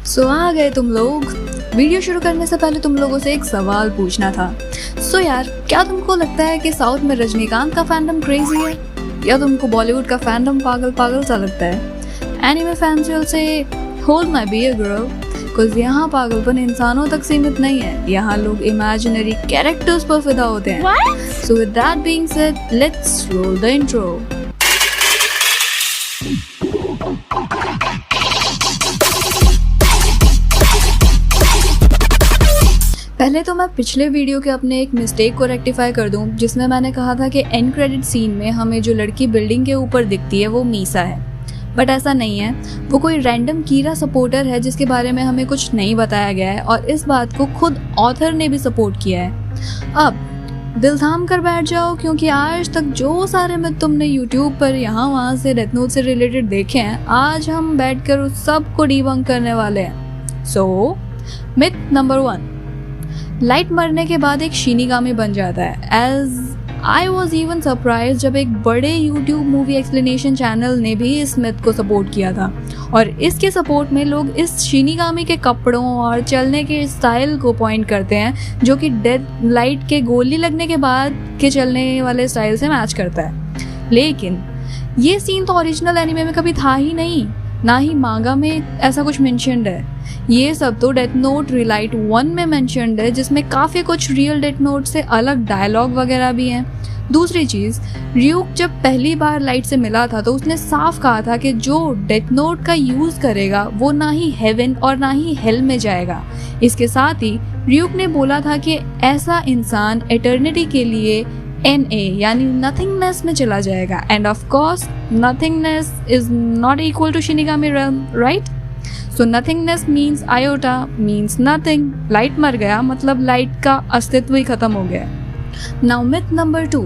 सो आ गए तुम लोग। वीडियो शुरू करने से पहले तुम लोगों से एक सवाल पूछना था। सो यार, क्या तुमको लगता है कि साउथ में रजनीकांत का फैंडम क्रेजी है, या तुमको बॉलीवुड का फैंडम पागल पागल सा लगता है? Anime fans will say hold my beer girl, because यहाँ पागलपन इंसानों तक सीमित नहीं है, यहाँ लोग इमेजिनरी कैरेक्टर्स पर फिदा होते हैं। So with that being said, let's roll the intro. पहले तो मैं पिछले वीडियो के अपने एक मिस्टेक को रेक्टिफाई कर दूं, जिसमें मैंने कहा था कि एंड क्रेडिट सीन में हमें जो लड़की बिल्डिंग के ऊपर दिखती है वो मीसा है, बट ऐसा नहीं है। वो कोई रैंडम कीरा सपोर्टर है जिसके बारे में हमें कुछ नहीं बताया गया है, और इस बात को खुद ऑथर ने भी सपोर्ट किया है। अब दिल थाम कर बैठ जाओ, क्योंकि आज तक जो सारे मिथ तुमने यूट्यूब पर यहाँ वहाँ से डेथ नोट से रिलेटेड देखे हैं, आज हम बैठकर उस सब को डीबंक करने वाले हैं। सो मिथ नंबर 1, लाइट मरने के बाद एक शिनिगामी बन जाता है। As I was even surprise जब एक बड़े यूट्यूब मूवी एक्सप्लेनेशन चैनल ने भी इस मिथ को सपोर्ट किया था, और इसके सपोर्ट में लोग इस शिनिगामी के कपड़ों और चलने के स्टाइल को पॉइंट करते हैं, जो कि डेड लाइट के गोली लगने के बाद के चलने वाले स्टाइल से मैच करता है। लेकिन ये सीन तो ओरिजिनल एनिमे में कभी था ही नहीं, ना ही मांगा में ऐसा कुछ मेंशन्ड है। ये सब तो डेथ नोट रिलाइट 1 में मेंशन्ड है, जिसमें काफ़ी कुछ रियल डेथ नोट से अलग डायलॉग वगैरह भी हैं। दूसरी चीज़, रियूक जब पहली बार लाइट से मिला था तो उसने साफ कहा था कि जो डेथ नोट का यूज़ करेगा वो ना ही हेवन और ना ही हेल में जाएगा। इसके साथ ही रियूक ने बोला था कि ऐसा इंसान एटर्निटी के लिए NA यानी नथिंगनेस में चला जाएगा, and of course nothingness is not equal to शिनिगामी realm, right? So nothingness means iota means nothing. Light मर गया मतलब लाइट का अस्तित्व ही खत्म हो गया। नाउ मिथ नंबर 2,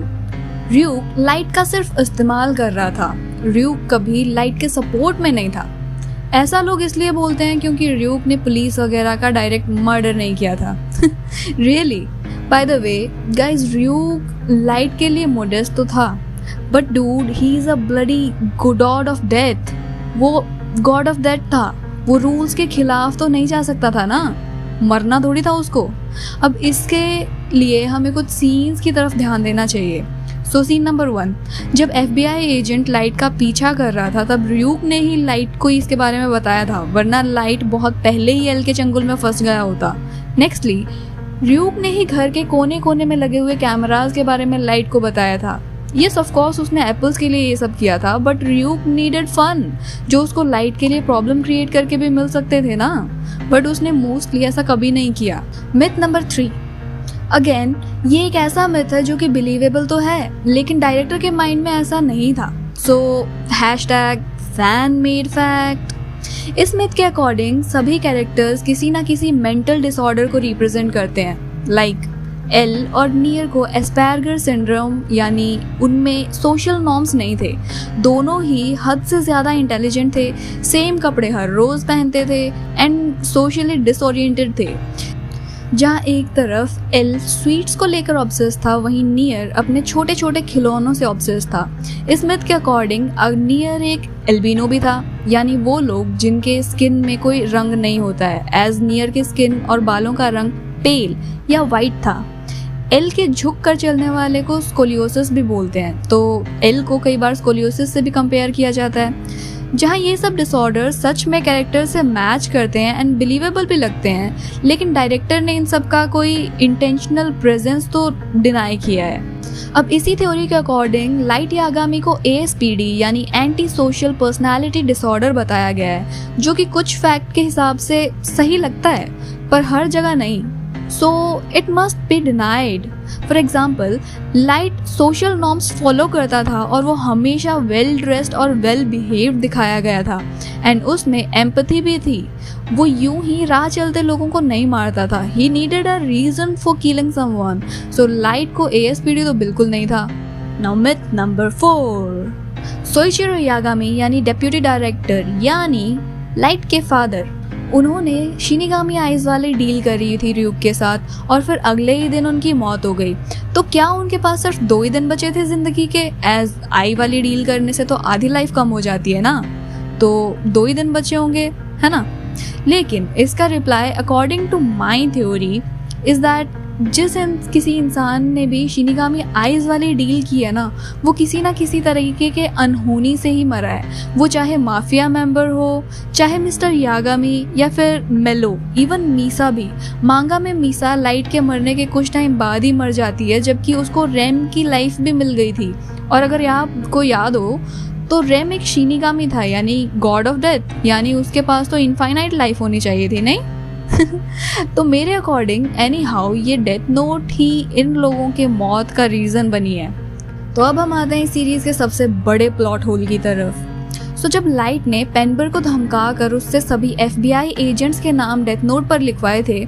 रियूक लाइट का सिर्फ इस्तेमाल कर रहा था, रियूक कभी लाइट के सपोर्ट में नहीं था। ऐसा लोग इसलिए बोलते हैं क्योंकि रियूक ने पुलिस वगैरह का डायरेक्ट मर्डर नहीं किया था। Really? By the way guys, Ryuk Light के लिए मोडेस्ट तो था, but dude he is a bloody god of death. वो गॉड ऑफ डेथ था, वो रूल्स के खिलाफ तो नहीं जा सकता था ना, मरना थोड़ी था उसको। अब इसके लिए हमें कुछ सीन्स की तरफ ध्यान देना चाहिए। सो सीन नंबर 1, जब FBI एजेंट लाइट का पीछा कर रहा था तब रियूक ने ही लाइट को इसके बारे में बताया था, वरना लाइट बहुत पहले ही एल के चंगुल में फंस गया होता। नेक्स्टली, रियूक ने ही घर के कोने कोने में लगे हुए कैमरास के बारे में लाइट को बताया था। यस ऑफ कोर्स उसने एप्पल्स के लिए ये सब किया था, बट रियूक नीडेड फन, जो उसको लाइट के लिए प्रॉब्लम क्रिएट करके भी मिल सकते थे ना, बट उसने मोस्टली ऐसा कभी नहीं किया। मिथ नंबर 3, अगेन ये एक ऐसा मिथ है जो कि बिलीवेबल तो है, लेकिन डायरेक्टर के माइंड में ऐसा नहीं था। सो #fan made fact। इस मिथ के अकॉर्डिंग सभी कैरेक्टर्स किसी ना किसी मेंटल डिसऑर्डर को रिप्रेजेंट करते हैं। लाइक एल और नियर को एस्पर्गर सिंड्रोम, यानी उनमें सोशल नॉर्म्स नहीं थे, दोनों ही हद से ज़्यादा इंटेलिजेंट थे, सेम कपड़े हर रोज़ पहनते थे, एंड सोशली डिसओरिएंटेड थे। जहाँ एक तरफ एल स्वीट्स को लेकर ऑब्सेस था, वहीं नियर अपने छोटे छोटे खिलौनों से ऑब्सेस था। इस मिथ के अकॉर्डिंग नियर एक एल्बिनो भी था, यानी वो लोग जिनके स्किन में कोई रंग नहीं होता है, एज नियर के स्किन और बालों का रंग पेल या वाइट था। एल के झुक कर चलने वाले को स्कोलियोसिस भी बोलते हैं, तो एल को कई बार स्कोलियोसिस से भी कंपेयर किया जाता है। जहाँ ये सब डिसऑर्डर सच में कैरेक्टर से मैच करते हैं एंड बिलीवेबल भी लगते हैं, लेकिन डायरेक्टर ने इन सब का कोई इंटेंशनल प्रेजेंस तो डिनाई किया है। अब इसी थ्योरी के अकॉर्डिंग लाइट यागामी को ASPD यानी एंटी सोशल पर्सनैलिटी डिसऑर्डर बताया गया है, जो कि कुछ फैक्ट के हिसाब से सही लगता है पर हर जगह नहीं। So it must be denied. For example, light social norms follow करता था और वो हमेशा वेल ड्रेस्ड और वेल बिहेव्ड दिखाया गया था, एंड उसमें एम्पैथी भी थी। वो यूं ही राह चलते लोगों को नहीं मारता था। He needed a reason for killing someone. So light को ASPD तो बिल्कुल नहीं था। Now myth number 4, Soichiro Yagami यानी डेप्यूटी डायरेक्टर यानी लाइट के फादर, उन्होंने शिनिगामी आइज वाली डील करी थी रियूक के साथ, और फिर अगले ही दिन उनकी मौत हो गई। तो क्या उनके पास सिर्फ 2 ही दिन बचे थे जिंदगी के? एज आई वाली डील करने से तो आधी लाइफ कम हो जाती है ना, तो 2 ही दिन बचे होंगे, है ना? लेकिन इसका reply according to my theory is that किसी इंसान ने भी शिनिगामी आइज़ वाली डील की है ना, वो किसी ना किसी तरीके के अनहोनी से ही मरा है। वो चाहे माफिया मेंबर हो, चाहे मिस्टर यागामी या फिर मेलो, इवन मीसा भी। मांगा में मीसा लाइट के मरने के कुछ टाइम बाद ही मर जाती है, जबकि उसको रेम की लाइफ भी मिल गई थी। और अगर आपको याद हो तो रेम एक शिनिगामी था, यानी गॉड ऑफ डेथ, यानी उसके पास तो इनफाइनाइट लाइफ होनी चाहिए थी, नहीं? तो मेरे अकॉर्डिंग एनी हाउ ये डेथ नोट ही इन लोगों के मौत का रीज़न बनी है। तो अब हम आते हैं इस सीरीज़ के सबसे बड़े प्लॉट होल की तरफ। जब लाइट ने पेनबर को धमका कर उससे सभी FBI एजेंट्स के नाम डेथ नोट पर लिखवाए थे,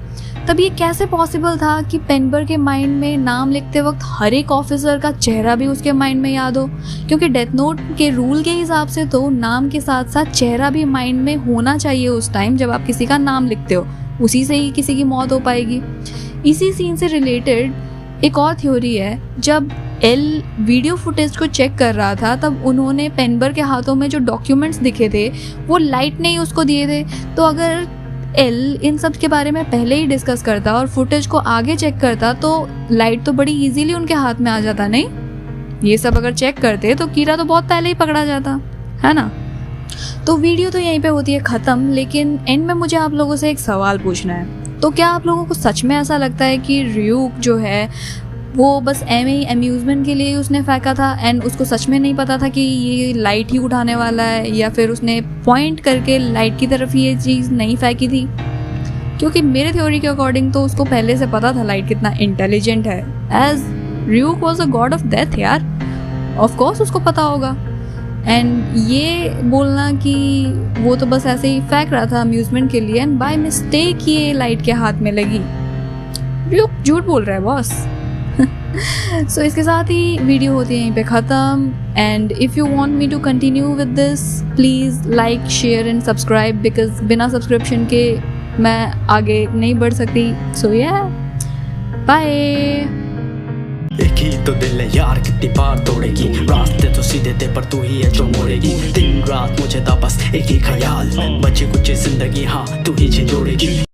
तब ये कैसे पॉसिबल था कि पेनबर के माइंड में नाम लिखते वक्त हर एक ऑफिसर का चेहरा भी उसके माइंड में याद हो? क्योंकि डेथ नोट के रूल के हिसाब से तो नाम के साथ साथ चेहरा भी माइंड में होना चाहिए उस टाइम जब आप किसी का नाम लिखते हो, उसी से ही किसी की मौत हो पाएगी। इसी सीन से रिलेटेड एक और थ्योरी है, जब एल वीडियो फुटेज को चेक कर रहा था तब उन्होंने पेनबर के हाथों में जो डॉक्यूमेंट्स दिखे थे वो लाइट ने ही उसको दिए थे। तो अगर एल इन सब के बारे में पहले ही डिस्कस करता और फुटेज को आगे चेक करता तो लाइट तो बड़ी इजीली उनके हाथ में आ जाता, नहीं? ये सब अगर चेक करते तो कीरा तो बहुत पहले ही पकड़ा जाता, है ना? तो वीडियो तो यहीं पे होती है ख़त्म, लेकिन एंड में मुझे आप लोगों से एक सवाल पूछना है। तो क्या आप लोगों को सच में ऐसा लगता है कि र्यूक जो है वो बस अम्यूज़मेंट के लिए उसने फेंका था एंड उसको सच में नहीं पता था कि ये लाइट ही उठाने वाला है, या फिर उसने पॉइंट करके लाइट की तरफ ये चीज़ नहीं फेंकी थी? क्योंकि मेरे थ्योरी के अकॉर्डिंग तो उसको पहले से पता था लाइट कितना इंटेलिजेंट है, as Ryuk was a god of death यार, ऑफ कोर्स उसको पता होगा। एंड ये बोलना कि वो तो बस ऐसे ही फेंक रहा था अम्यूज़मेंट के लिए एंड बाय मिस्टेक ये लाइट के हाथ में लगी, र्यूक झूठ बोल रहा है बॉस। सो इसके साथ ही वीडियो होती है यहीं पे ख़त्म। And if you want me to continue with this please like, share and subscribe, because बिना सब्सक्रिप्शन के मैं आगे नहीं बढ़ सकती। सो या बाय। एक ही तो दिल है यार, कितनी बार तोड़ेगी, रास्ते तो सीधे थे पर तू ही है जो मोड़ेगी। दिन रात मुझे था बस एक ही ख्याल, बचे कुछ जिंदगी हाँ तू ही झिझोड़ेगी।